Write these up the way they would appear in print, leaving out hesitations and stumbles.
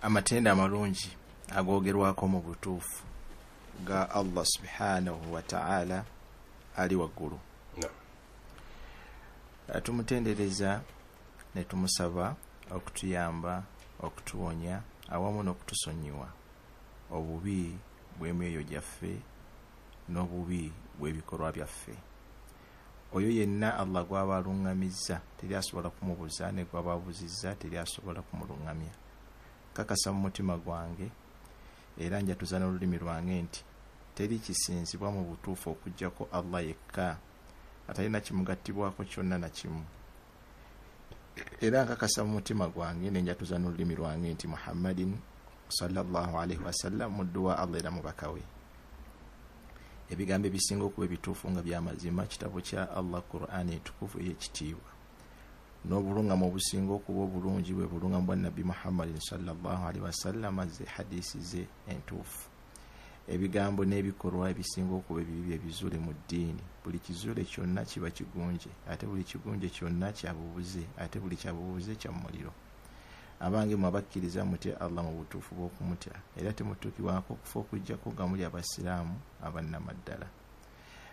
amatenda amalungi agoogerwako mu butuufu ga Allah subhanahu wa ta'ala ali waggulu. Tumutendereza ne tumusaba okutuyamba, okutuwonya awamu n'okutusonyiwa obubi bw'emyoyo gyaffe n'obubi bw'ebikolwa byaffe. Oyo yenna Allah gw'aba alungamizza teri asobola kumubuza, ne gw'aba abuzizza teri asobola kumulungamya. Kakasa mu mutima gwange era njatuza n'olulimi lwange nti teri kisinzibwa mu butuufu okuggyako Allah yekka atalina kimugattibwako kyonna na kimu. Era nkakasa mu mutima gwange ne njatuza n'olulimi lwange nti Muhammadin sallallahu alaihi wasallam muddu wa Allah era mubaka we. Ebigambo ebisinga okuba ebituufu nga by'amazima kitabo kya Allah Qur'ani entukuvu ey'ekitiibwa. N'obulungamu obusinga okuba obulungi bwe bulungamu bwa Nabbi Muhammad sallallahu alaihi wasallam azze hadisi ze entuufu. Ebigambo n'ebikolwa ebisinga okuba ebibi ebizuule mu ddiini. Buli kizuule kyonna kiba kigunje, ate buli kigunje kyonna kyabubuze, ate buli kyabubuze kya muliro. Abange mwabakkiriza mutya Allah mu butuufu bw'okumutya era temutuukibwako okufa okuggyako nga muli abasiraamu abannamaddala.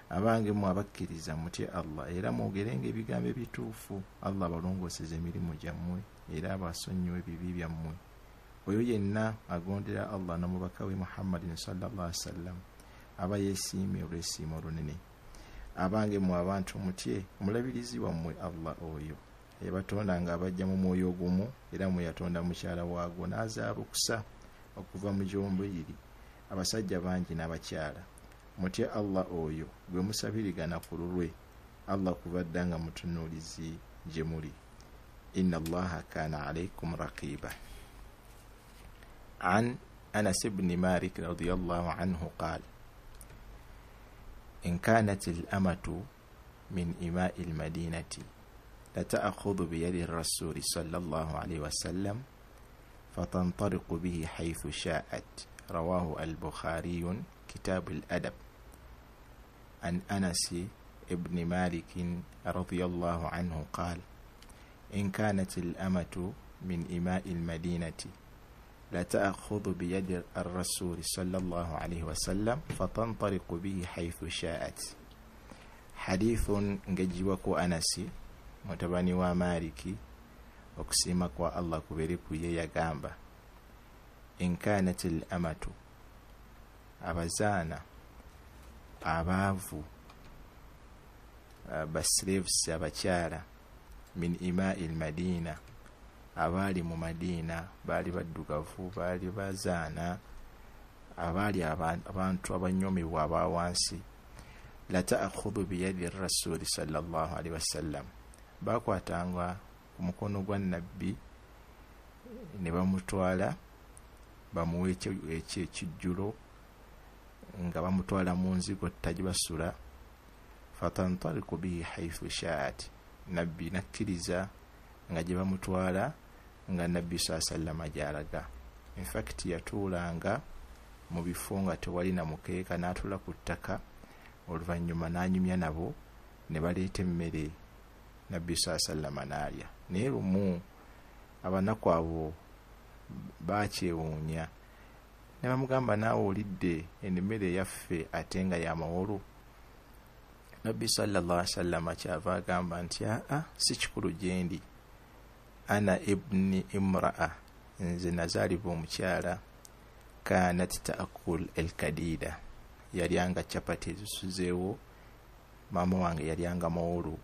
Abange mwabakkiriza mutya Allah era mwogerenga ebigambo ebituufu. Allah abalongooseza emirimu gyammwe era abasonyiwa ebibi byammwe. Oyo yenna agondera Allah n'omubaka we Muhammadin sallallahu alaihi wasallam aba yeesiimye olw'essiima olunene. Abange mu abantu mutye omulabirizi wammwe Allah oyo eyabatonda nga abajja mu mwoyo ogumu era mwe yatonda mukyala waagwo n'azaabukusa okuva mu gyombo eri abasajja bangi n'abakyala. Mutye Allah oyo gwe musabirigana ku lulwe Allah kubadda nga mutunuulizi gye muli. Inna Allaha kaana alaykum raqiba. عن أنس بن مالك رضي الله عنه قال: إن كانت الأمة من إماء المدينة لتأخذ بيد الرسول صلى الله عليه وسلم فتنطلق به حيث شاءت. رواه البخاري كتاب الأدب. عن أنس بن مالك رضي الله عنه قال: إن كانت الأمة من إماء المدينة لا تأخذ بيد الرسول صلى الله عليه وسلم فتنطلق به حيث شاءت. حديث نجيوكو أنسي mutabani wa Maliki okusiima kwa Allah kubere kuye yagamba inkanatil amatu abazaana abaavu baslaves abakyala min ima'il madina abaali mu Madina baali baddugavu baali bazaana abaali abantu abanyomebwa abawansi la ta'khudhu biyadi rasuli sallallahu alaihi wasallam bakwatanga ku mukono gwa nabbi ne bamutwala bamuwe ekijjulo nga bamutwala mu nzigo tajibasula fatantaliku bihi haythu sha'at. Nabbi nakkiriza nga gye bamutwala nga nabbi sallallahu gyalaga. In fact yatuulanga mu bifo nga tewali na mukeeka n'atula ku ttaka oluvannyuma n'anyumya nabo ne baleeta emmere nabbi sallallahu n'alya. Naye lumu abanaku abo bakyewuunya ne bamugamba naawe olidde emmere yaffe ate nga y'amawolu. Nabbi sallallahu alaihi wasallam kyava agamba nti si kikulu gye ndi, ana ibni imra'a, nze nazaalibwa omukyala kanat ta'kul el-kadida, yalyanga capati ezisuzeewo, maama wange yalyanga mawolu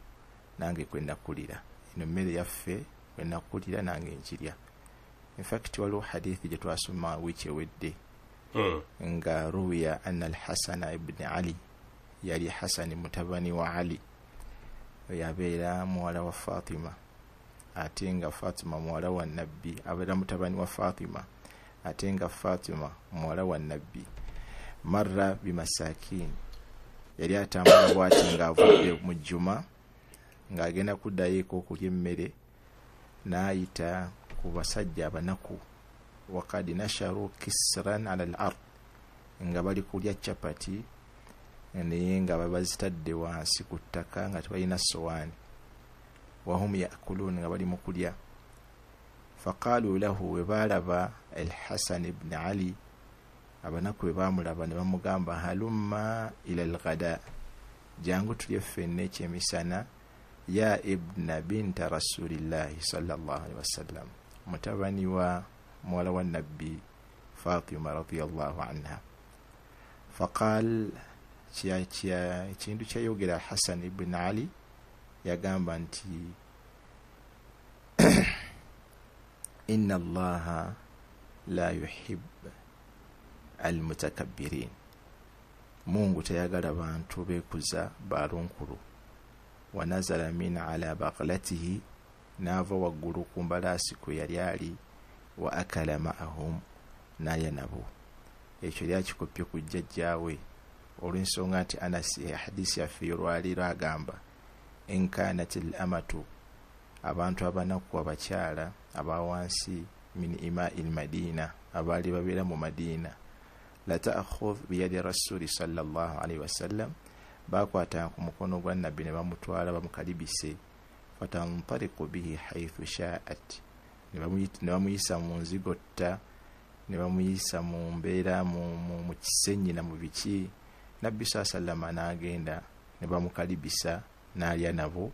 nange kwe nakulira, eno mmere yaffe kwe nakulira nange nkirya. In fact waliwo hadithi gye twasoma wiiki ewedde nga ruwiya anna al-Hasan ibn Ali, yali Hasani mutabani wa Ali yabeera muwala wa Fatima, ate nga Fatima muwala wa nabbi abeera mutabani wa Fatima, ate nga Fatima muwala wa nabbi. Marra bimasakin, yali atambula bwati ng'avudde mu jjuma ng'agenda kuddayo okulya emmere, n'ayita ku basajja abanaku wakadi nasharu kisran ala al-ard, nga bali kulya capati naye nga bazitadde wansi ku ttaka nga tebalina sowaani. Wahum yakulun, nga bali mu kulya. faqalu lahu webalaba al-Hasan ibn Ali abanaku bebamulaba ne bamugamba halumma ila al-ghada jangu tulye ffenne ekyemisana ya ibna binta rasulillahi sallallahu alaihi wasallam mutabani wa mwala wa nabbi Fatima radiyallahu anha faqal ekintu kyayogera Hasan ibn Ali yagamba nti inna allaha la yuhibbu almutakabbirin Mungu tayagala bantu bekuza balunkulu wa nazala min ala baqlatihi nava waggulu ku mbalasi kwe yali ali wa akala ma'ahum nalya nabo ekyo lyakikopye ku jjajjaawe olw'ensonga nti Anas hadisi yaffe olwaliro agamba enkanat amatu abantu abanaku abakyala abawansi min ima'il madina abaali babeera mu Madina la ta'khudh biyadi rasuli sallallahu alaihi wasallam bakwata ku mukono gwa nabbi ne bamutwala bamukalibise fatantariqu bihi haythu sha'at ne bamuyisa mu nzigotta ne bamuyisa mu mbeera mu kisenyi na mu biki nabbi sallallahu n'agenda ne bamukalibisa n'alya nabo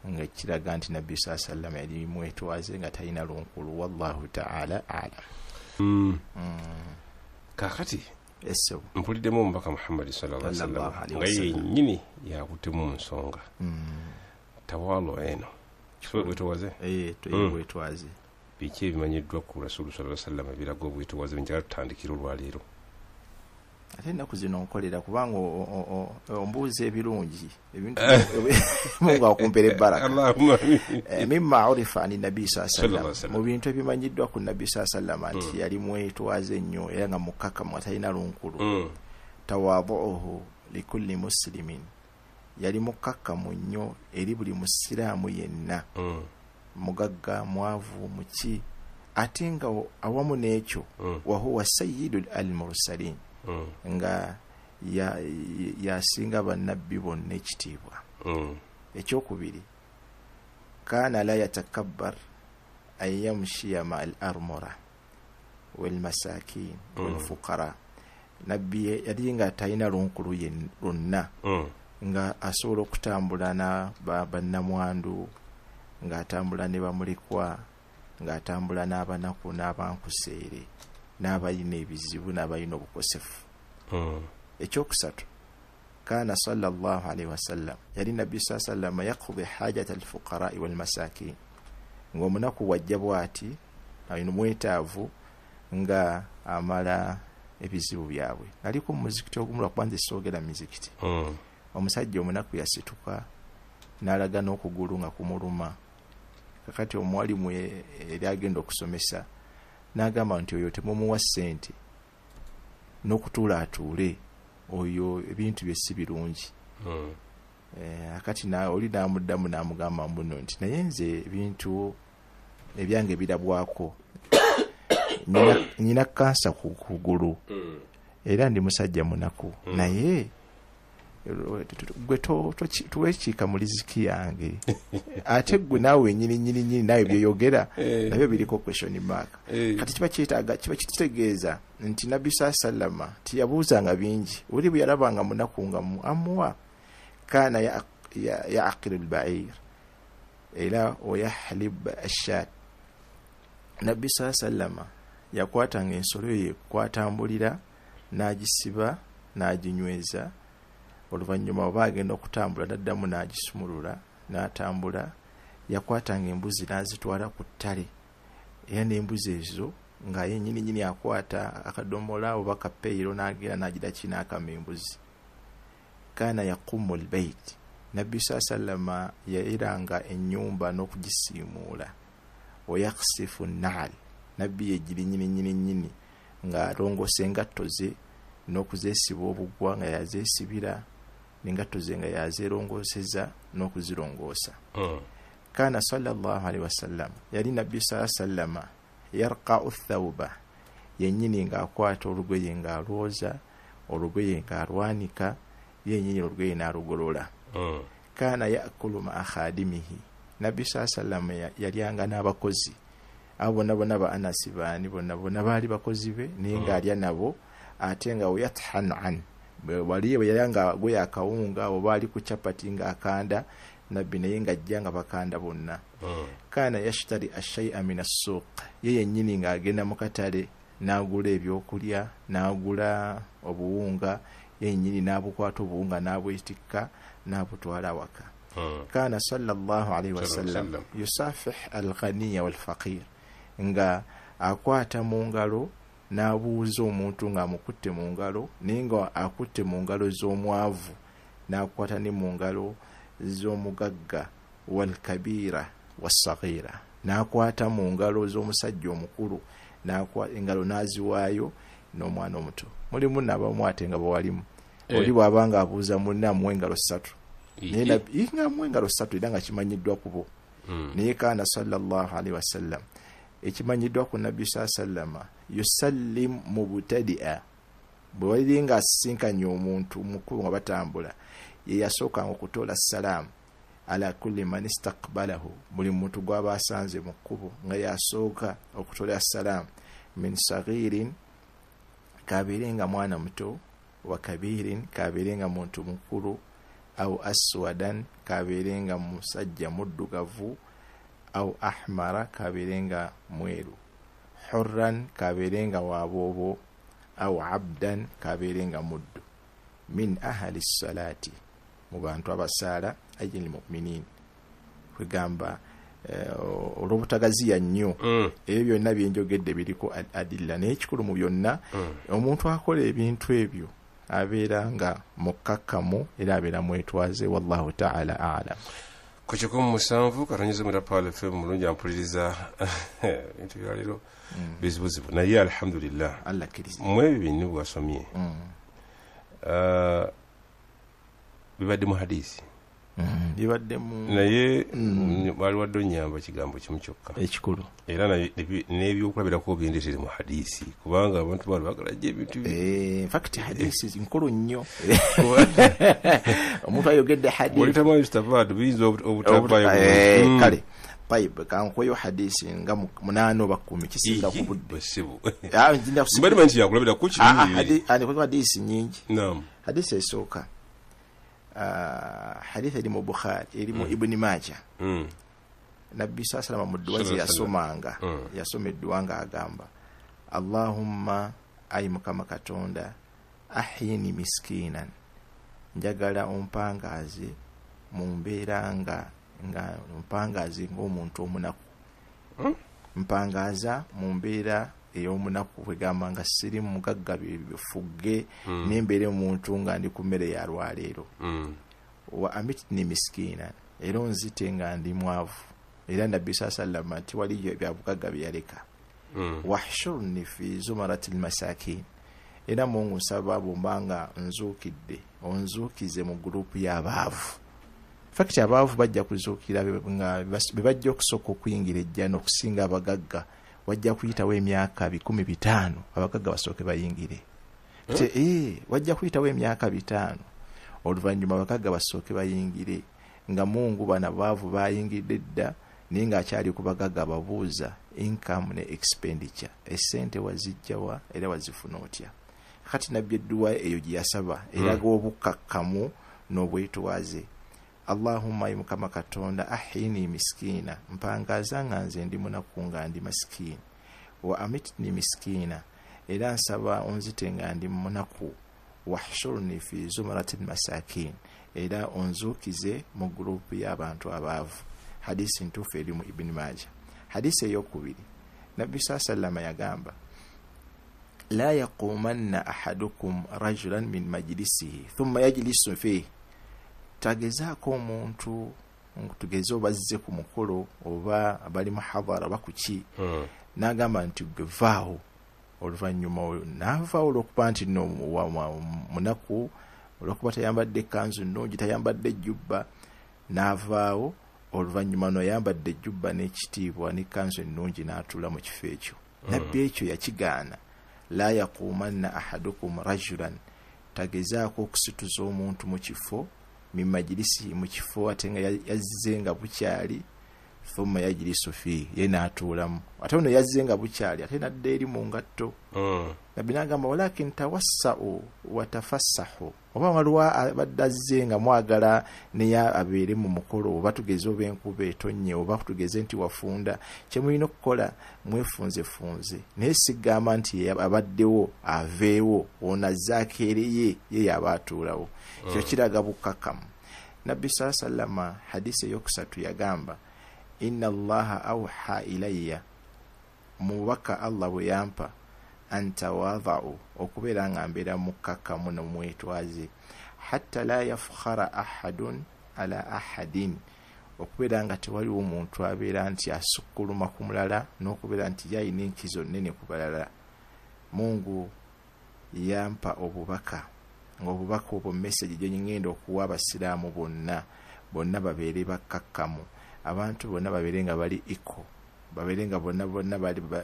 nga kiraga nti nabbi sallallahu yali mwetwaze nga talina lunkulu wallahu ta'ala a'lam. Kakati eso mpuliddemu omubaka Muhammad sallallahu alaihi wasallam nga yennyini yakutemu nsonga tawalo eno wetwaze wetwaze biki ebimanyiddwa ku Rasulu sallallahu alaihi wasallam ebiraga obwetwaze njagala tutandikira olwaleero ate ennaku zino nkolera kubanga ombuuza ebirungi ebintu Mungu akumpere baraka mimma urifa ani nabbi sallallahu alaihi mu bintu ebimanyiddwa ku nabbi sallallahu alaihi nti yali mwetwaze nnyo era nga mukkakkamu atalina lunkulu tawadhuhu likulli muslimin yali mukkakkamu nnyo eri buli musiraamu yenna mugagga mwavu muki ate nga awamu n'ekyo wa huwa sayyidul al-mursalin nga yasinga bannabbi bonna ekitiibwa ekyokubiri kana la yatakabbar an yamshiya ma al-armura wal masakin wal fuqara nabbi yali nga talina lunkulu yonna nga asobola okutambula na bannamwandu nga atambula ne bamulikwa nga atambula n'abanaku n'abankuseere n'abalina ebizibu n'abalina obukosefu ekyokusatu kana sallallahu alaihi wasallam yali nabbi sallallahu yaqdi hajat alfuqara wal masakin ng'omunaku wajja bwati alina mwetaavu nga amala ebizibu byabwe aliko mu muzikiti ogumu lwakubanza essoogera mizikiti omusajja omunaku yasituka n'alaga n'okugulu nga kumuluma kakati omwalimu eri agenda okusomesa n'agamba nti oyo temumuwa ssente n'okutuula atuule oyo ebintu bye si birungi akati oli n'amuddamu n'amugamba mbuno nti naye nze ebintu ebyange birabwako nyina kansa ku kugulu era ndi musajja munaku naye gwe tuwekiika mu liziki yange ate gwe naawe nyini nawe byoyogera nabyo biriko question mark kati kiba kitegeeza nti nabbi sallama tiyabuuzanga bingi oli bwe yalabanga munaku nga amuwa kana yaaqilu al-ba'ir era oyahlib ash-shat nabbi sallama yakwatanga ensolo ye kwatambulira n'agisiba n'aginyweza oluvannyuma oba agenda okutambula n'addamu n'agisumulula n'atambula yakwatanga embuzi n'azitwala ku ttale era n'embuzi ezo nga yennyini akwata akadomola oba kapeyiro n'agenda n'agira kinaakama embuzi kana yaqumu albayt nabbi sallama yayiranga ennyumba n'okugisiimuula oyaksifu nnaal nabbi yegiri nyini nga alongose engatto ze n'okuzeesiba obugwa nga yazeesibira n'engatto ze nga yazeerongoseza n'okuzirongoosa kana sallallahu alaihi wasallam yali nabbi sallama yarqa'u thawba yennyini ng'akwata olugoye ng'alwoza olugoye ng'alwanika yennyini olugoye n'alugolola kana yakulu ma'a khadimihi nabbi sallama yalyanga n'abakozi abo bonna ba Anasi baani bonna baali bakozi be naye ng'alya nabo ate nga weyathan an waliye bwe yali gwe akawunga oba ali ku chapati ng'akanda nabbi naye ng'ajja nga bakanda bonna. Kaana yashtari ashay'a min as-suuq, ye yennyini ng'agenda mu katale n'agula ebyokulya n'agula obuwunga, ye yennyini n'abukwata obuwunga n'abwetikka n'abutwala waka. Kaana sallallahu alayhi wasallam yusafih al-ghaniya wal-faqir, nga akwata mu ngalo n'abuuza omuntu ng'amukutte mu ngalo naye nga akutte mu ngalo z'omwavu, n'akwata ne mu ngalo z'omugagga wal-kabira was-saghira, n'akwata mu ngalo z'omusajja omukulu, engalo n'aziwaayo n'omwana omuto. Mulimu n'abamu ate nga bawalimu oli bw'abanga abuuza munne amuwa engalo 3 naye nga amuwa engalo 3 era nga kimanyiddwa ku bo. Naye Kaana sallallahu alaihi wasallam, ekimanyiddwa ku nabbi sallama, yusallim mubtadi'a, bwe wali nga asisinkanye omuntu mukulu nga batambula, ye yasookanga okutoola salaamu ala kulli man istaqbalahu, buli muntu gw'aba asanze mu kkubo nga yasooka okutoola salaamu, min saghirin, kabeerenga mwana muto, wa kabirin, kabeerenga muntu mukulu, au aswadan, kabeerenga musajja muddugavu, au ahmara, kabeerenga mweru, hurran, kabeerenga waaboobo, au abdan, kabeerenga muddu, min ahli salati, mu bantu abasaala, ajil mu'minin. Kwegamba olw'obutagaziya nnyo ebyo byonna byenjogedde biriko adilla, naye ekikulu mu byonna omuntu akola ebintu ebyo abeera nga mukkakkamu era abeera mwetwaze. Wallahu ta'ala a'lam. Ku 17 katonyiza mu Pal FM mulungi ampuliriza ebintu bya leero bizibuzibu, naye alhamdulillah Allah kiriza mwebyo bintu bwasomye bibadde mu hadisi bibadde mu naye wali wadde onyamba kigambo kimu kyokka ekikulu, era n'ebyokulabirako bindeetere mu hadisi, kubanga abantu bano bagala gye ebintu in fact hadisi nkulu nnyo. Omuntu ayogedde hadisi olitamu istafad biyinza obutavayo kale pipe kankweyo hadisi nga 8 oba 10 kisinga ku budde basibu mbali manti yakulabira ku kinyi hadisi nyingi. Naam. Hadisi esooka hadisi eri mu Bukhari, eri mu Ibn Majah. Nabbi sallallahu mu dduwa ze yasomanga, yasoma edduwa nga agamba, Allahumma ayi Mukama Katonda, ahyini miskinan, njagala ompangaze mu mbeera nga mpangaze ng'omuntu omunaku, mpangaza mu mbeera ey'omunaku, kwegamba nga siri mugagga bifugge n'embeera omuntu nga ndi ku mmere ya lwaleero. Wa amitni miskina, era onzite nga ndi mwavu, era nabbi sallallahu ati waliyo bya bugagga bye yaleka. Wahshurni fi zumaratil masakin, era Mungu nsaba bw'ombanga nzuukidde onzuukize mu gurupu y'abaavu. Fakiti abaavu bajja kuzuukira nga bajja okusooka okuyingira ejjana okusinga abagagga, wajja kuyitawo emyaka 15 abagagga basooke bayingire. Wajja kuyitawo emyaka 5 oluvannyuma abagagga basooke bayingire, nga Mungu bana baavu bayingidde dda naye ng'akyali ku bagagga ababuuza income ne expenditure, essente wazijjawa era wazifuna otya. Kati nabbi edduwa eyo gye yasaba eraga obukakkamu n'obwetwaze. Allahumma ayi Mukama Katonda, ahyini miskina, mpangaza nga nze ndi munaku nga ndi maskini, wa amitni miskina, era nsaba onzite nga ndi munaku, wahshurni fi zumaratil masakin, era onzuukize mu gurupu y'abantu abaavu. Hadisi ntuufu eri mu Ibn Majah. Hadisi ey'okubiri, Nabbi sallallahu yagamba, la yaqumanna ahadukum rajulan min majlisihi thumma yajlisu fihi, tagezaako omuntu tugeze obazze ku mukolo oba abali muhadhara bakuki n'agamba nti gvaawo, oluvannyuma n'avaawo olw'okuba nti no munaku, olw'okuba tayambadde ekkanzu nnungi, tayambadde ejjubba, n'avaawo oluvannyuma n'oyambadde ejjubba n'ekitiibwa n'ekkanzu ennungi n'atuula mu kifo ekyo. Nabbi ekyo yakigaana. La yaqumanna ahadukum rajulan, tagezaako okusituza omuntu mu kifo, min majlisi, mu kifo ate nga yazze nga bukyali, thumma yajlisu fihi ye n'atuulamu ate ono yazze nga bukyali ate nadda eri mu ngatto nabbi n'agamba walakin tawassau watafassahu oba waliwo abadde azze nga mwagala neya abeere mu mukolo oba tugeze oba enkuba etonnye oba tugeze nti wafunda kyemulina okukola mwefunzefunze naye sigamba nti abaddewo aveewo ono azzaako ereye ye yaba atuulawo kyo kiraga bukkakkamu nabbi sallama hadisi eyokusatu yagamba inna allaha awha ilayya mubaka allah bwe yampa antawadha'u okubeera nga mbeera mukkakkamu nomwetwaze hatta la yafkhara ahadun ala ahadin okubeera nga tewaliwo omuntu abeera nti asukkuluma ku mulala n'okubeera nti yayina enkizo nnene ku balala. Mungu yampa obubaka ng'obubaka obwo message gye ngenda okuwa abasiraamu bonna babeere bakkakkamu, abantu bonna babeere nga bali iko, babeere nga bonna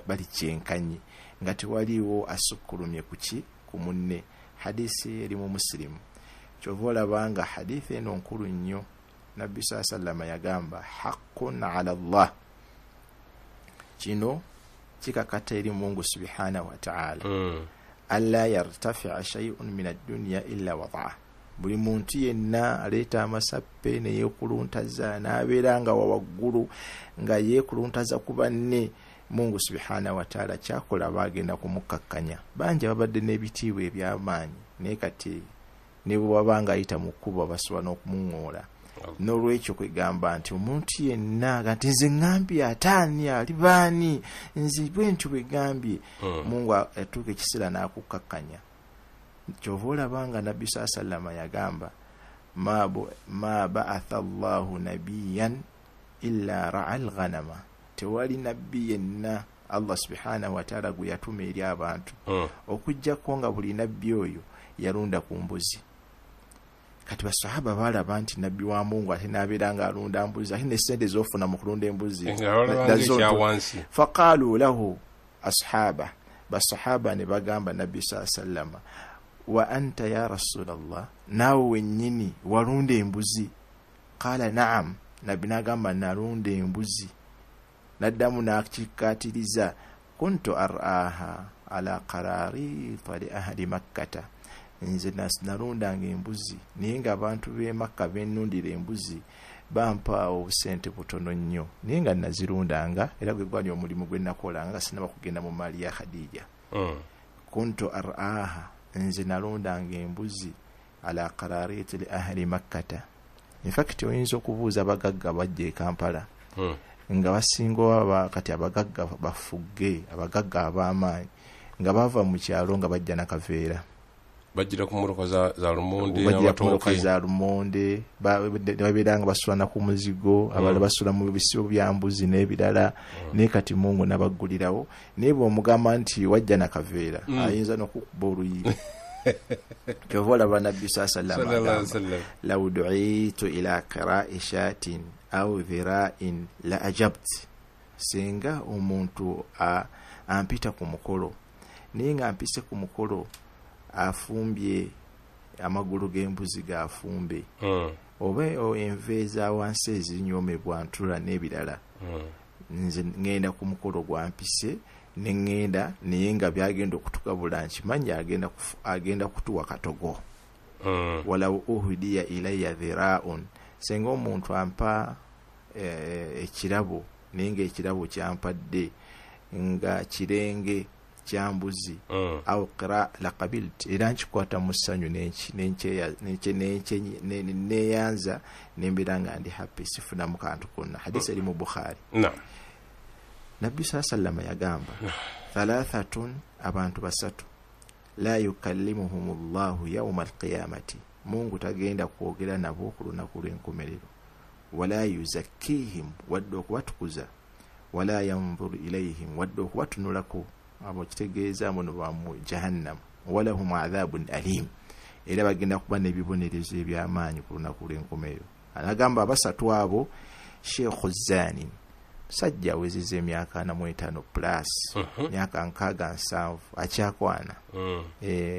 bali kyenkanyi, nga tewaliwo asukkulumye ku munne. Hadisi eri mu Muslimu kyova olabanga hadisi eno nkulu nnyo. Nabbi sallama yagamba haqqun ala Allah, kino kikakata eri Mungu subhanahu wa ta'ala alla yartafi'a shay'un min ad-dunya illa wada'a. Buli muntu yenna aleeta amasappe ne yeekuluntaza n'abeera nga wawaggulu nga yeekuluntaza ku banne, Mungu subhanahu wa ta'ala kyakola bagenda kumukkakkanya. Bangi babadde n'ebitiibwa eby'amaanyi naye kati ne bwe wabanga ayita mu kkubo basobola n'okumuŋŋoola. N'olwekyo kwegamba nti omuntu yenna nga nze ngambye ataani ali baani nze bwentyo bwegambye, Mungu atuuka ekiseera n'akukkakkanya. Kyova olabanga Nabbi sallama yagamba ma ba'atha Allahu nabiyan illa ra'al ghanama, tewali nabbi yenna Allah subhanahu wa ta'ala gwe yatuma eri abantu okujjako nga buli nabbi oyo yalunda ku mbuzi. Kati basahaba balaba nti nabbi wa Mungu ate n'abeera nga alunda mbuzi, ate n'essente z'ofuna mu kulunda embuzi. Faqalu lahu ashaba, basahaba ne bagamba Nabbi sallama wa anta ya Rasulallah, naawe wennyini walunda embuzi? Qala na'am, nabbi n'agamba nalunda embuzi. Naddamu n'akikkaatiriza kuntu ar'aha ala qararita li ahli makkata, nze nalundanga embuzi naye nga abantu b'e Makka bennundira embuzi bampa obusente butono nnyo, naye nga nazirundanga era gwe gwali omulimu gwe nakolanga nga sinaba kugenda mu maali ya Khadija. Kuntu ar'aha, nze nalundanga embuzi ala qarariti li ahli makkata. In fact oyinza okubuuza abagagga bajja e Kampala nga basinga kati abagagga bafugge, abagagga ab'amaanyi nga bava mu kyalo nga bajja na kaveera, bajjira ku mmotoka za lumonde n'amatooke za lumonde, babeera nga basula ku muzigo, abalala basula mu bisibo bya mbuzi n'ebirala. Naye kati Mungu n'abaggulirawo, naye bw'omugamba nti wajja na kaveera ayinza n'okukuba oluyiira. Kyova olaba Nabbi sallallahu alaihi wasallam law du'itu ila qira'i shatin aw dhira'in la ajabt, singa omuntu ampita ku mukolo naye nga ampise ku mukolo afumbye amagulu g'embuzi gafumbe, oba enveeza wansi ezinyomebwa ntula n'ebirala, nze ngenda ku mukolo gwampise ne ngenda, naye nga byagenda okutugabula nkimanyi agenda kutuwa katogo. Walaw uhudiya ilayya dhira'un, senga omuntu ampa ekirabo naye nga ekirabo kyampadde nga kirenge kyambuzi au qira la qabilt, era nkikwata mu ssanyu neyanza nembera nga ndi happy, sifuna mu kantu konna. Hadisi eri mu Bukhari. Nabbi sallama yagamba thalathatun, abantu basatu la yukallimuhumullahu yawma alqiyamati, Mungu tagenda kwogera nabo ku lunaku lw'enkomerero, wala yuzakkihim, wadde okubatukuza, wala yanzuru ilayhim, wadde okubatunulako, abo kitegeeza muno bamu jahannam, walahum adhabun alim, era bagenda kuba n'ebibonerezo eby'amaanyi ku lunaku lw'enkomerero. Anagamba abasatu abo Sheikhu Zani, sajja awezezza emyaka 45 plus, myaka 67 akyakwana.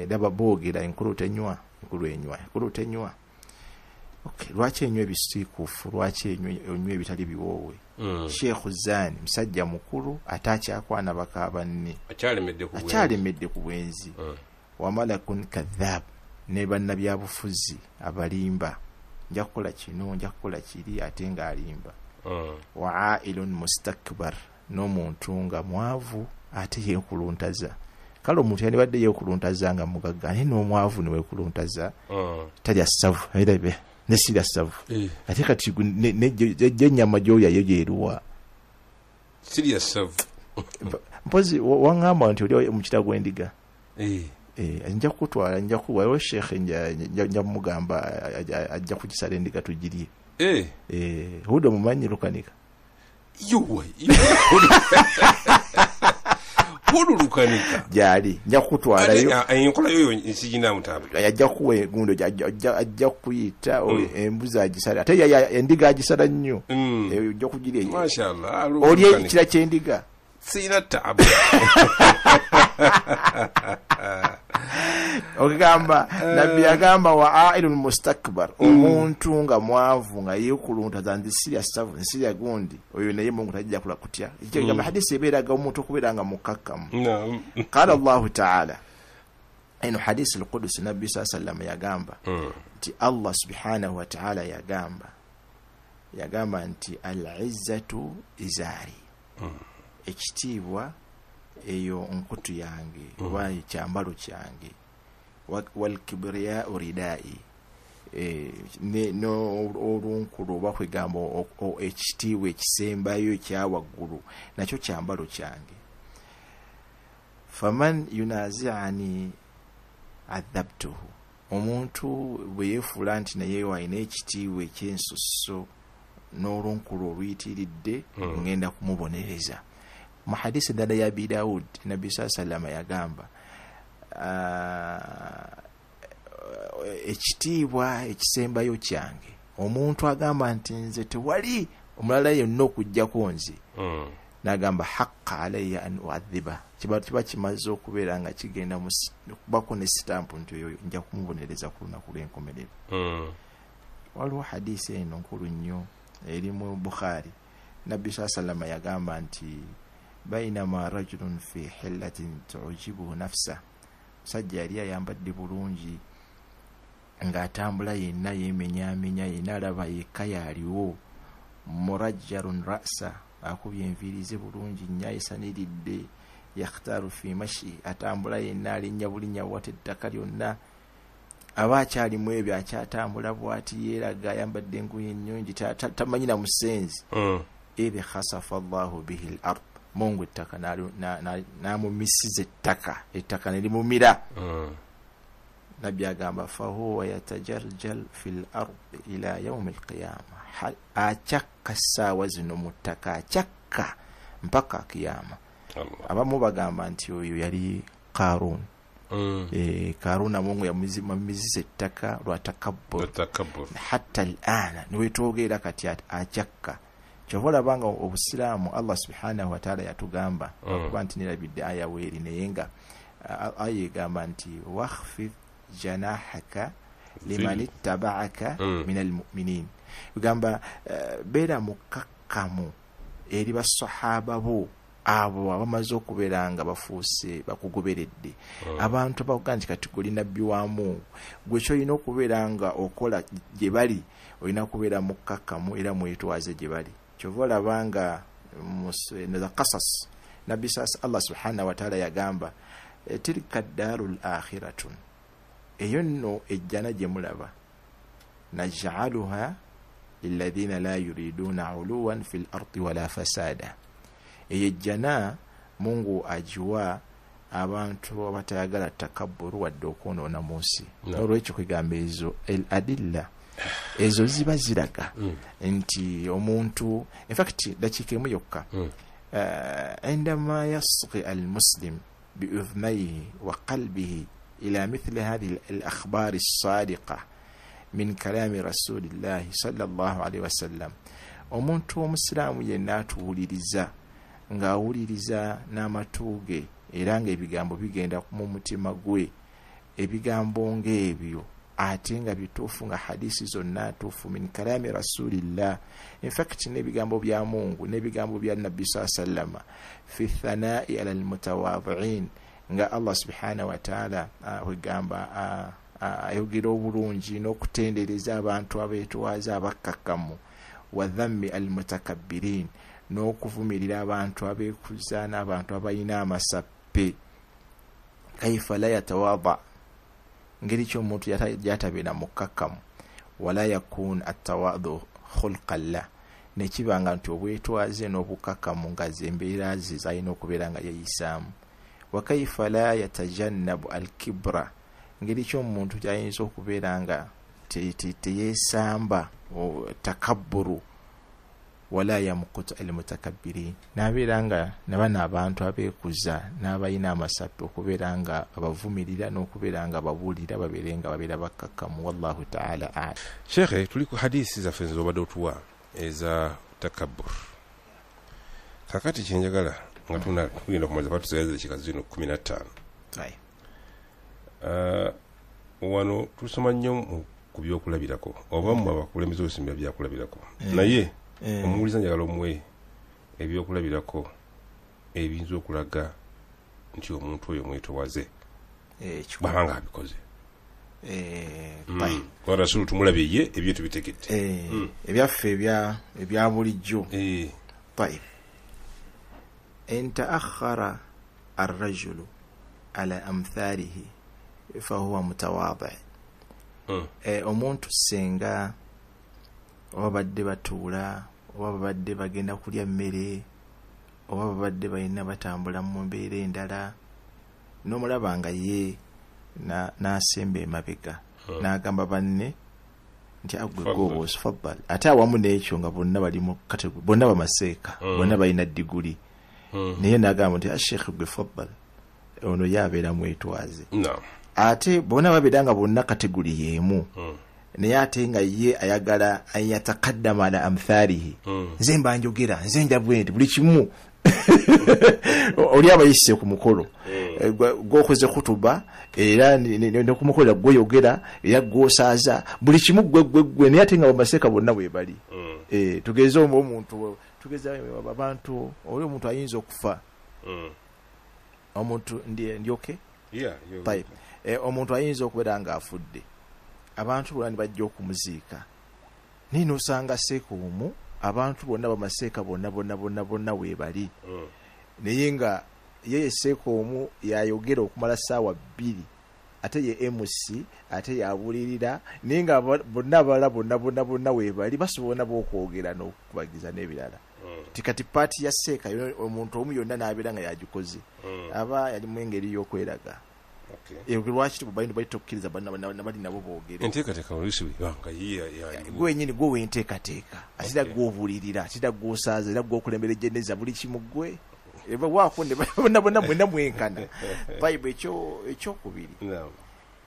Daba boogera enkulu tenywa. Okay, lwaki enywa ebisiikuufu, lwaki enywa ebitali biwoowe? Sheikh Zani musajja mukulu atakyakwana baka banne akyalemedde ku bwenzi wa malakun kadhab ne bannabyabufuzi abalimba nja kukola kino nja kukola kiri ate nga alimba wa ailun mustakbar n'omuntu nga mwavu ate yeekuluntaza kale omuntu yandibadde yeekuluntaza nga mugagga naye n'omwavu neweekuluntaza talya ssavu airabe nesirya ssavu ate kati n'ennyama gy'olyayo gyeruwa sirya ssavu mpozi waŋŋamba nti oli mu kita gw'endiga nja kutwala nja kuwaliwo sheekhe nja mugamba ajja kugisala endiga tugirye huda mumanyi lukanika lukanika gyali nja kutwalayo enkola yoyo nsigina mutambo ajja kuwa egundo ajja kuyita embuzi agisala ate endiga agisala nnyo ojja kugirya mashallah oli ekikira ky'endiga sina tabu okugamba nabbi agamba wa ailul mustakbar omuntu nga mwavu nga yeekuluntaza nti sirya ssavu nsirya gundi oyo naye Mungu tajja kula kutya ekigamba hadisi ebeeraga omuntu okubeera nga mukakkamu qala Allahu ta'ala eno hadisi al-Qudus nabbi sallam yagamba nti Allah subhanahu wa ta'ala yagamba nti al-izzatu izari ekitiibwa eyo nkutu yange oba ekyambalo kyange wal kibriya ridai n'olunkulu oba kwegamba ekitiibwa ekisembayo ekyawaggulu nakyo kyambalo kyange faman yunazi'ani adhabtuhu omuntu bwe yeefuula nti naye walina ekitiibwa ekyensusso n'olunkulu oluyitiridde ngenda kumubonereza mu hadisi endala ya Abi Daud nabbi sallallahu yagamba ekitiibwa ekisembayo kyange omuntu agamba nti nze tewali omulala yonna okujjako nze n'agamba haqqa alayya an uadhiba kiba kimaze okubeera nga kigenda kubako ne sitampu nti oyo nja kumubonereza ku lunaku lw'enkomerero waliwo hadisi eno nkulu nnyo eri mu Bukhari nabbi sallallahu yagamba nti bainama rajulun fi hillatin tu'jibuhu nafsa musajja yali ayambadde bulungi ng'atambula yenna yeemenyaamenya yenna alaba yekka yaaliwo murajjarun ra'sa akubye enviiri ze bulungi nnyo ayisaniridde yakhtaaru fi mashi atambula yenna alinnya bulinnya wata ettaka lyonna aba akyalimu ebyo akyatambula bw'ati yeeraga ayambadde engoye ennyongi tamanyi na musenzi idh khasafa Allahu bihi al-ard Mungu ettaka n'amumisiza ettaka ne limumira nabbi agamba fahuwa yatajarjal fil ardi ila yaumi alqiyama acyakka essaawa zino mu ttaka acyakka mpaka kiyama abamu bagamba nti oyo yali Qarun Qaruna Mungu yamumisiza ettaka lwa takabbur hatta al'ana niwetwogeera kati acyakka kyovola banga obusiraamu Allah subhanahu wa ta'ala yatugamba okuba nti nirabidde aya weeri naye nga aya egamba nti wakhfid janahaka liman ittaba'aka min almu'minin ugamba beera mukakkamu eri basahaba bo abo abamaze okubeera nga bafuuse bakugoberedde abantu bakuga nti kati guli nabbi wa Mungu gwe kyolina okubeera nga okola gye bali olina kubeera mukakkamu era mwetwaze gye bali chovola banga na qasas nabi Allah subhanahu wa ta'ala yagamba tilka darul akhiratun eyo nno ejjana gye mulaba naj'aluha lilladhina la yuriduna uluwan fil ardi wala fasada eyo ejjana Mungu ajiwa abantu abatayagala takabburu wadde okwonoona mu nsi n'olwekyo kwegamba ezo el adilla ezo ziba ziraga nti omuntu in fact dakiika emu yokka عندما يصغي المسلم بأذنيه وقلبه إلى مثل هذه الأخبار الصادقة من كلام رسول الله صلى الله عليه وسلم omuntu omusiraamu yenna atuwuliriza ng'awuliriza n'amatu ge era ng'ebigambo bigenda mu mutima gwe ebigambo ng'ebyo ate nga bituufu nga hadisi zonna tuufu min kalami rasulillah. In fact n'ebigambo bya Mungu n'ebigambo bya Nabbi sallama fi thanai ala almutawadhiin, nga Allah subhanahu wa ta'ala wegamba ayogera obulungi n'okutendereza abantu abeetwaza abakkakkamu, wa dhammi almutakabbirin, n'okuvumirira abantu abeekuza n'abantu abalina amasappe. Kaifa la yatawadha, ngeri ki omuntu yatabeera mukkakkamu. Wala yakun atawadhu khulqan la, nekibanga nti obwetwaze n'obukkakkamu nga zembeera ze zalina okubeera nga yeyisaamu. Wa kaifa la yatajannabu alkibra, ngeri ki omuntu gyayinza okubeera nga teyeesamba takabburu. Wala yamkutu almutakabbirin, nabeera nga nabana abantu abeekuza n'abalina amasappe okubeera nga abavumirira n'okubeera nga babuulira babeere nga babeera bakkakkamu. Wallahu ta'ala a'lam. Sheikh, tuli ku hadisi zaffe z'obadde otuwa eza takabbur. Kakati kyenjagala nga tugenda kumaliza patusayaza ekikazi zino 15. Wano tusoma nnyo ku byokulabirako oba mu abakulembeze osimba byakulabirako, naye omuwuliza njagala omuwe ebyokulabirako ebiyinza okulaga nti omuntu oyo mwetowaze babanga abikoze. Rasulu tumulabye ye ebyo tubitegedde ebyaffe ebya bulijjo. In ta'akhkhara ar-rajulu ala amthalihi fahuwa mutawadhi. Omuntu senga oba badde batuula, oba babadde bagenda kulya mmere, oba babadde balina batambula mu mbeera endala, n'omulaba nga ye n'asemba emabega n'agamba banne nti agwe goboozi faddal, ate awamu n'ekyo nga bonna bali mu kategori, bonna bamaseeka, bonna balina diguli, naye n'agamba nti ashekhe gwe faddal, ono yabeera mwetwaze. Ate bonna babeera nga bonna kategori y'emu, naye ate nga ye ayagala ayatakaddama ala amthalihi. Nze mba njogera, nze njabwe nti buli kimu oli abayise ku mukolo gwokoze kutuba era ne kumukolera gwoyogera era gwosaaza buli kimu gwe naye ate nga bamaseeka bonna bwe bali. Tugeze omuntu tugeze abantu, oli omuntu ayinza okufa, omuntu ndyoke omuntu ayinza okubeera nga afudde, abantu bonna bajja okumuziika, naye n'osanga seekuumu abantu bonna bamaseeka bonna we bali, naye nga yeye seekuumu yayogera okumala ssaawa 2, ate ye MC ate yabuulirira, naye nga bonna abala bonna we bali basobola bokwogera n'okubagiza n'ebirala. Tikati paati ya seeka omuntu omu yonna n'abeera nga yagikoze, aba yali mu engeri y'okweraga. Lwaki bali tokkiriza bali nabo boogere enteekateeka oluusi bwanga gwenyini gwe wenteekateeka, atira gwobuulirira, atira gwosaaza, era gwokulembera ejjeneza, buli kimu gwe wakonde bonna mwena mwenkana. Bayibuli ekyokubiri,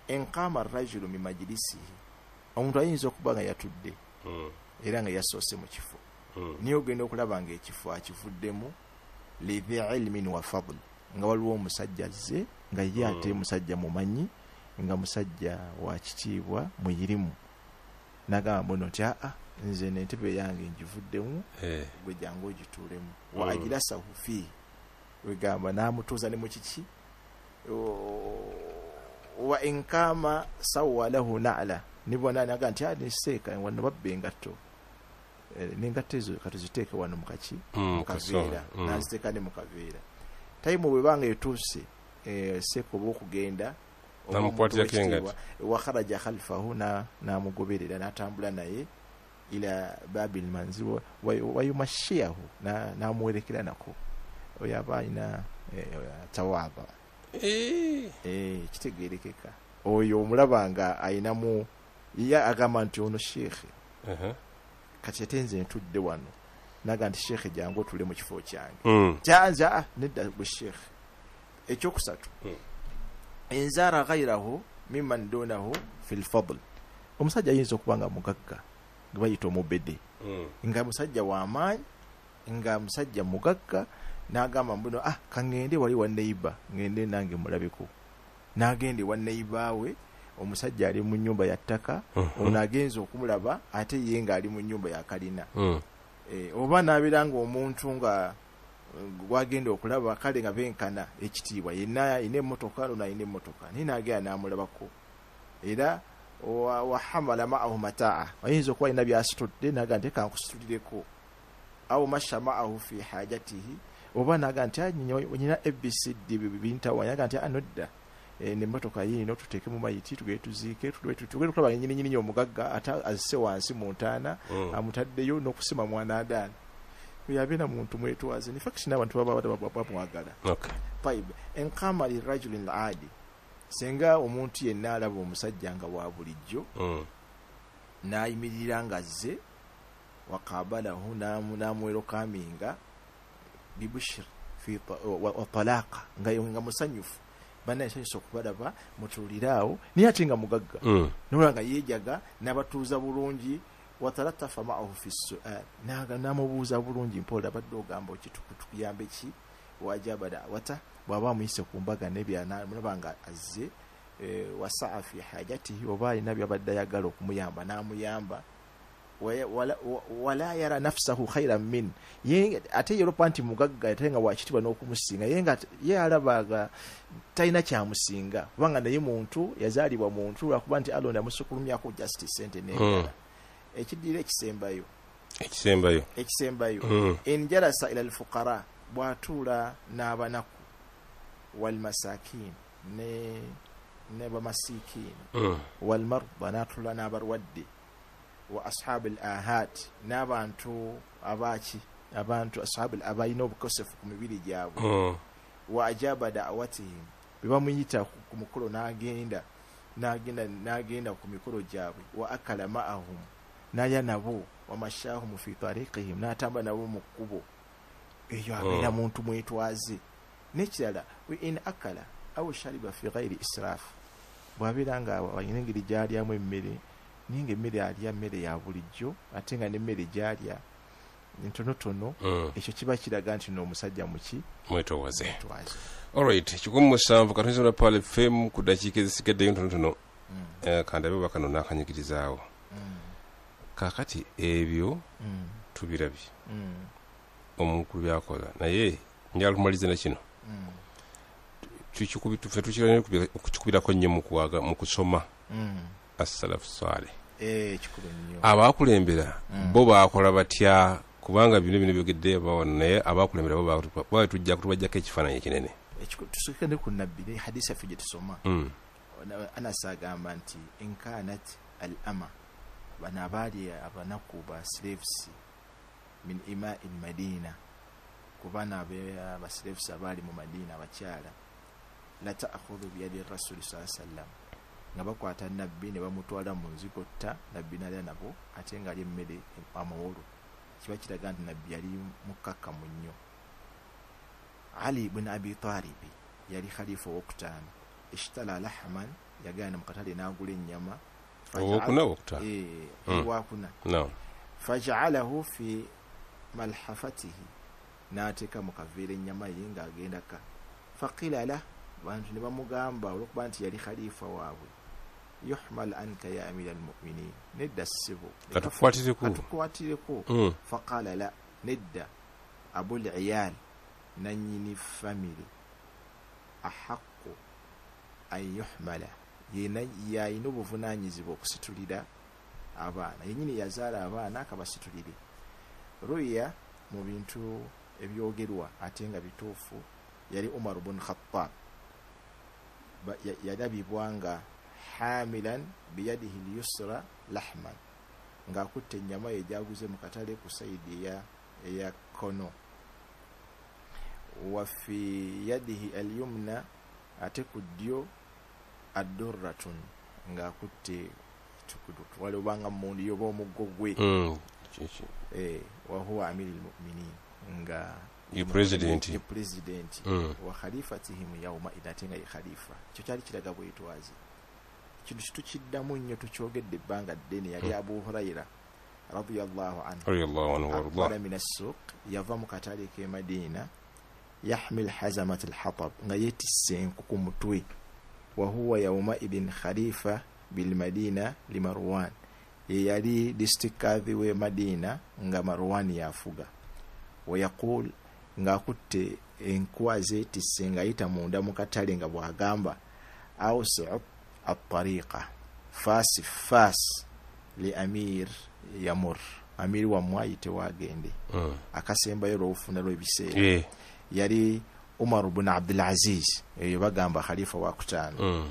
enqama arrajulu min majlisihi, omuntu ayinza okuba nga yatudde era nga yasoose mu kifo, niye ogenda okulaba nga ekifo akivuddemu lidhi ilmin wa fadl, nga waliwo omusajja azze nga ye ate musajja mumanyi, nga musajja wa kitiibwa muyirimu, nagamba muno nti nze n'entebe yange ngivuddemu, gwe jangu ogituulemu. Wa ajlasahu fihi, wegamba n'amutuuza ne mu kiki. Wa inkama sawwa lahu na'la, nibona naga nti niseeka wano babbe engatto, n'engatto ezo katuziteeke wano mukaki mukaveera, naziteeka ne mukaveera. Tayimu bwe banga etuuse seeko bw'okugenda namukwatirako engati, wakharaja khalfahu n'amugoberera n'atambula naye ila babil manzil wayumashiyahu n'amuwerekera nako. Oyo aba alina tawaaba, kitegeerekeka. Oyo omulaba nga ayinamu, ye agamba nti ono sheekhe kati ate nze ntudde wano, naga nti sheekhe jangu otule mu kifo kyange, kyanza nedda gwe sheekhe. Ekyokusatu, enzara ghayrahu mimman dunahu fil fadl, omusajja ayinza okuba nga mugagga gwe bayita omubede, nga musajja w'amaanyi, nga musajja mugagga, n'agamba mbuno kangende wali wa neighbor ngende nange mulabeko, n'agende wa neighbor we omusajja ali mu nnyumba ya ttaka ono agenza okumulaba ate ye nga ali mu nnyumba ya kalina oba n'abeera nga omuntu nga gwagenda okulaba kale nga benkana ekitiibwa yenna ine emmotoka lona ine emmotoka naye n'agenda n'amulabako era wahamala maahu mataa ayinza okuba alina byasitudde naga nti kankusitulireko awo masha maahu fi hajatihi oba naga nti nyina abcd bintawanyaga nti anodda nemmotoka yino tuteeke mu mayiti tugere tuziike tugere tukulaba nyininyini omugagga ate azise wansi mu ntaana amutaddeyo n'okusima mwana adaani yabeera muntu mwetwaze in fact n'abantu bamwagala taib enkama lirajulin adi senga omuntu yenna alaba omusajja nga wa bulijjo n'ayimirira nga azze waqabalahu n'amwerokaminga bibushir wa talaqa nga musanyufu banaye nsanyusa okubalaba mutuuliraawo naye ate nga mugagga nola nga yeejaga n'abatuuza bulungi watalatafa maahu fi sual n'amubuuza bulungi mpola badde ogamba tukuyambe ki wajaba dawata bw'aba amuyise ku mbaga nebyanamulaba nga azze wasaa fi hajatihi oba alina byabadde ayagala okumuyamba n'amuyamba wala yara nafsahu khairan min ate yeropa nti mugagga ate nga wakitibwa n'okumusinga ye alabaga talina kyamusinga kubanga naye muntu yazaalibwa muntu lwakuba nti alonda amusukulumyako justice sente n'endala ekiddira ekisembayo enjalasa ila alfuqara bwatuula n'abanaku walmasakin ne bamasikin walmarda n'atuula n'abalwadde wa ashab al-ahad n'abantu abantu ashab abayina obukosefu ku mibiri gyabwe wa ajaba da'watihim bibamuyita ku mukolo n'agenda ku mikolo gyabwe wa akala ma'ahum n'alya nabo wa mashahum fi tariqihim n'atamba nabo mu kkubo eyo abeera muntu mwetwaze n'ekirala in akala aw shariba fi ghairi israf bw'abeera nga alina engeri gy'alyamu emmere ninga emmere alya mmere ya bulijjo ate nga n'emmere gy'alya ntonotono ekyo kiba kiraga nti n'omusajja muki mwetowaze. Alright, 17 katonda pale fm ku dakiika ezisigaddeyo ntonotono kandabe bakano n'akanyigirizaawo kakati ebyo tubirabye omukulu byakola naye njala kumaliza na kino tukikubirako nnyo mu kusoma as-salafu salih kikulu nnyo abakulembera bo bakola batya kubanga bino byogedde bawana naye abakulembera bo tujja kutubajjako ekifaananyi kinene tusukende ku nabbi hadisi yaffe gye tusoma Anas agamba nti inkanat al-ama bana abaali abanaku ba slaves min ima'il madina kubana ba slaves abaali mu madina abakyala la ta'khudhu bi yadi rasul sallallahu alaihi wasallam nga bakwata nabbi ne bamutwala mu nzigotta nabbi nalya nabo ate nga ali emmere amawolu kiba kiraga nti nabbi yali mukkakkamu nnyo. Ali ibn Abi Talib yali khalifa w'okutaano ishtala lahman yagana mu katale n'agula ennyama wakuna faja'alahu fi malhafatihi n'ateeka mu kaveera ennyama ye ng'agendaka faqila la bantu ne bamugamba olwokuba nti yali khalifa waabwe yuhmal anka ya amira almu'minin nedda ssibo katukwatireko faqala la nedda abul iyal nanyini family ahaqqu an yuhmala yayina obuvunanyizibwa okusitulira abaana yenyini yazaala abaana akabasitulire ruya mu bintu ebyogerwa ate nga bituufu yali Umar ibn Khattab yalabibwa nga hamilan biyadihi lyusra lahman ng'akutte ennyama ye gyaguze mu katale ku saidi eya kono wa fi yadihi alyumna ate ku ddyo addurratun ng'akutte tukudutu wali obanga mmundi yoba omuggo gwe wa huwa amiri almu'minin nga president wa khalifatihim yawma idati nga khalifa kyo kyali kiraga bwetwazi kintu kitukiddamu nnyo tukyogedde ebbanga ddene yali Abu Huraira radiyallahu anhu warda min as-suq yava mu katale ke Madina yahmil hazamat al-hatab nga yetisse enku ku mutwe وهو يومئذ خليفة بالمدينة لمروان يلي ديستيكاذي ومدينة nga Marwan yafuga ويقول ngakutte enkwaze tisenga yita munda mukatale nga bwagamba awsi'u at-tariqa fas li amir yamur amiri wa mwayite wagende akasemba yero ufuna lw'ebiseera yali Umar ibn Abdul Aziz bagamba khalifa wa kutano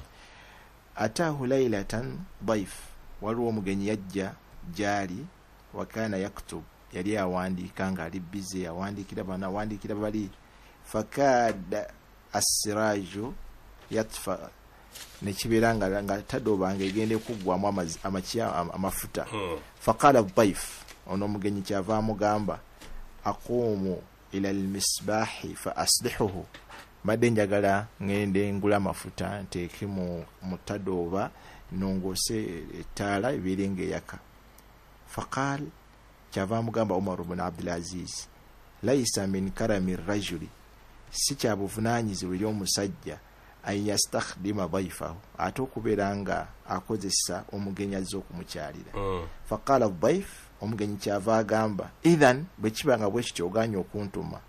atahu laylatan dayf waliwo mugenyi yajja jali wakana yaktub yali awandika nga ali busy awandikira bana awandikira bali fakad as-siraju yatfa nekibiranga nga tadoba ngegende kugwamu amafuta faqala dayf ono mugenyi kyava mugamba aqumu ila al-misbah fa aslihuhu madde njagala ngende ngula mafuta nteeke mu mutadoba nongose etala ebiringe yaka faqal kyava mugamba Umar ibn Abdul Aziz laysa min karami rajuli si kyabuvunanyizibwa eri omusajja an yastakhdima dayfahu ate okubeera nga akozesa omugenyi azze okumukyalira faqala dayf omugenyi kyava agamba idhan bwe kibanga bwe kityo oganya okuntuma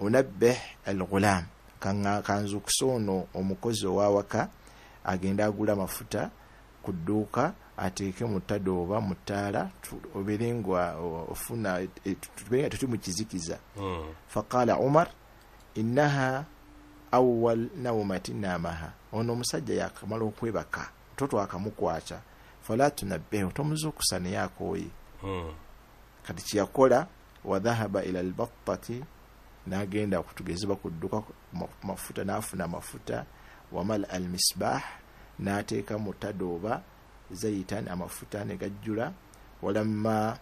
unabbih al-ghulam kanzukusa ono omukozi owawaka agenda agula mafuta ku dduuka ateeke mutadoba mutaala oberengwa ofuna tuti mukizikiza faqala Umar innaha awwal nawmatin namaha ono musajja yakamala okwebaka toto akamukwacha fala tunabbihu tomuzukusa ne yakoyi kati kiyakola wa dhahaba ila al-battati nagenda kutugezeba kudduka mafuta nafuna mafuta wamal al-misbah nateeka mutadoba zaitan amafuta ne gajjula walamma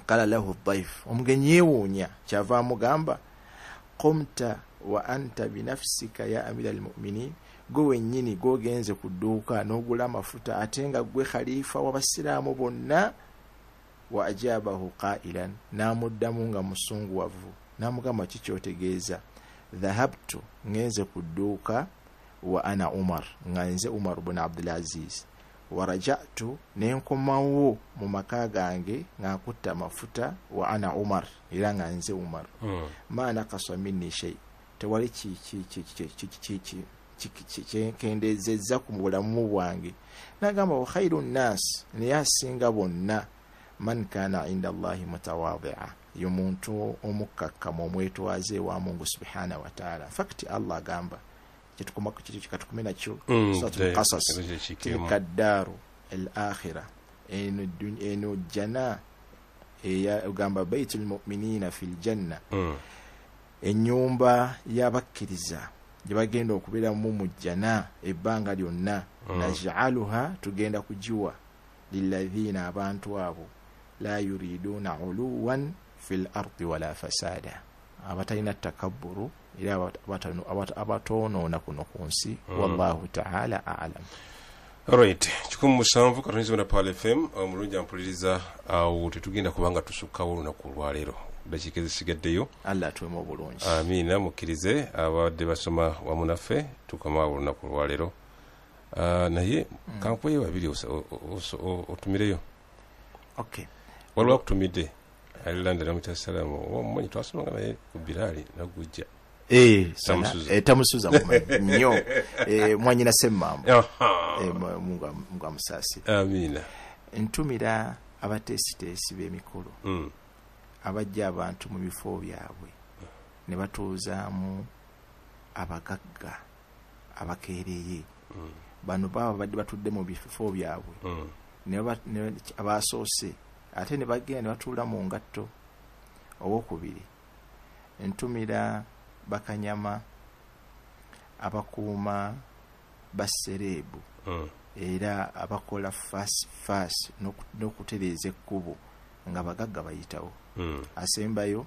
qala lahu ad-dayf omugenyi yewunya kyava mugamba qumta wa anta binafsika ya amira al-mu'minin gwe nyini gogenze kudduka n'ogula mafuta atenga gwe khalifa w'abasiraamu bonna wa ajabahu qailan namuddamu nga musunguwavu namugamba kikyotegeeza dhahabtu ngenze kudduka wa ana Umar nganze Umar ibn Abdul Aziz warajatu nenkomawo mu maka gange ngakutta mafuta wa ana Umar era nganze Umar maana kaswamini shay tewali kendezeza ku bulamu bwange nagamba wa khairun nas niyasinga bonna man kana inda Allahi mutawadhi'a yomuntu omukkakkamu omwetwaze wa Mungu subhanahu wa ta'ala fakti Allah gamba kitukuma ku kitu katukumena kyo suratul qasas tilka daru al-akhirah eno jana ya gamba baitul mu'minina fil janna enyumba yabakkiriza jibagenda okubira mu jana ebbanga lyonna naj'aluha tugenda kujiwa lilladhina abantu abo la yuriduna uluwan fil ardi wala fasada abatalina takabburu ila abatonoona kuno kunsi wallahu ta'ala a'lam. Alright, chikumu musanvu katonzi na Pal FM omulungi ampuliriza awo tetugenda kubanga tusukkawo olunaku lwaleero dakika zisigaddeyo Allah tuwemu obulungi amina mukkirize abadde basoma wamu naffe tukoma olunaku lwaleero naye kankweyo babiri otumireyo okay waliwo akutumidde alilandira mu salamu omumanyi twasomanga naye ku Bilali nagujja tamusuza nnyo mwanyina semmambo Mungu amusasi amina ntumira abateesiteesi b'emikolo abajja abantu mu bifo byabwe ne batuuzaamu abagagga abakeereye bano baba badde batudde mu bifo byabwe ne abasoose ate ne bagenda ne batuula mu ngatto. Owokubiri ntumira bakanyama abakuuma basereebu era abakola fast n'okutereeza ekkubo nga bagagga bayitawo asembayo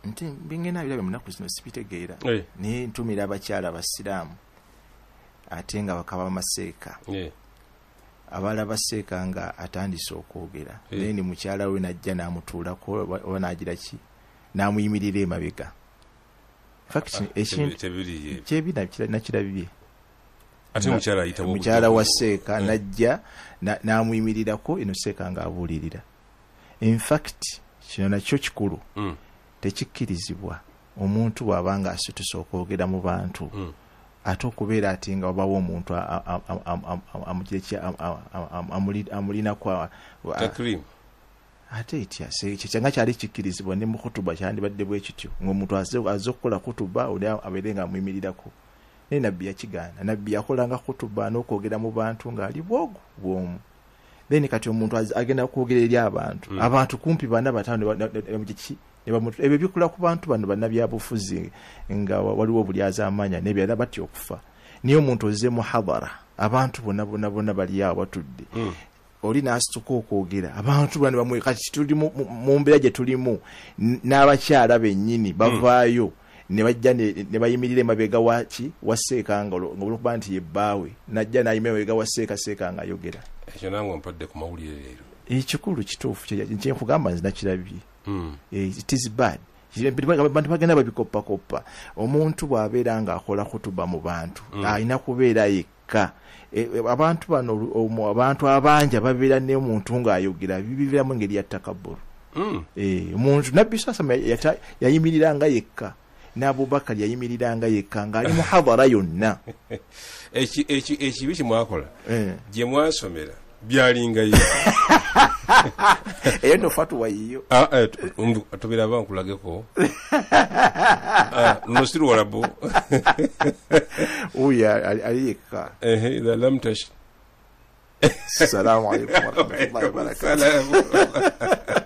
nti bingena birabe munaku zino sibitegeera naye ntumira abakyala abasiraamu ate nga bakaba maseeka abala baseeka nga atandise okwogera naye ni mukyala we najja n'amutuulako oba n'agira ki n'amuyimirira emabega fact ekintu kyebina nakirabye ate mukyala ayita mukyala wa Seeka najja n'amuyimirirako eno Seeka ng'abuulirira. In fact kino nakyo kikulu. Tekikkirizibwa omuntu bw'abanga asituse okwogera mu bantu ate okubeera ati nga wabawo omuntu amulinako ate etya kyanga kyali kikkirizibwa ne mu kutuba kyandibadde bwe kityo ng'omuntu azze okukola kutuba oli abeere nga amuyimirirako. naye nabbi yakigaana. Nabbi yakolanga kutuba n'okwogera mu bantu ng'ali bwogu bwomu. Then kati omuntu agenda kwogera eri abantu abantu kumpi 4-5 ebyo bikula ku bantu bano bannabyabufuzi nga waliwo obulyaza amanya n'ebyala batya okufa. Niyo omuntu ozze muhadara abantu bonna bali awo batudde. Oli n'asituka okwogera abantu bano bamwe kati tuli mu mbeera gye tulimu n'abakyala bennyini bavaayo ne bajja ne bayimirira emabega wa Seeka ng'olwokuba nti ye bbaawe najja n'ayima emabega wa Seeka ng'ayogera. Ekyo nange mpadde ku mawulire leero. Ekikulu kituufu kyenkugamba nze nakirabye. It is bad. Abantu bagenda babikoppakoppa. Omuntu bw'abeera ng'akola kutuba mu bantu alina kubeera yekka. Abantu bano abantu abanja babeera ne omuntu ng'ayogera bibiiramu engeri ya takabbur. Omuntu Nabbi Sasama yayimiriranga yekka. n'Abubakar yayimiriranga yekka ng'ali muhadara yonna. Ekibi kimwakola gye mwasomera byalingayo. Eyo no fatwa yiyo. Tubiraba nkulageko. Nosiru walabu. Uya aliyeka. Idha lam tash. Assalamu alaikum wa rahmatullahi wa barakatuh.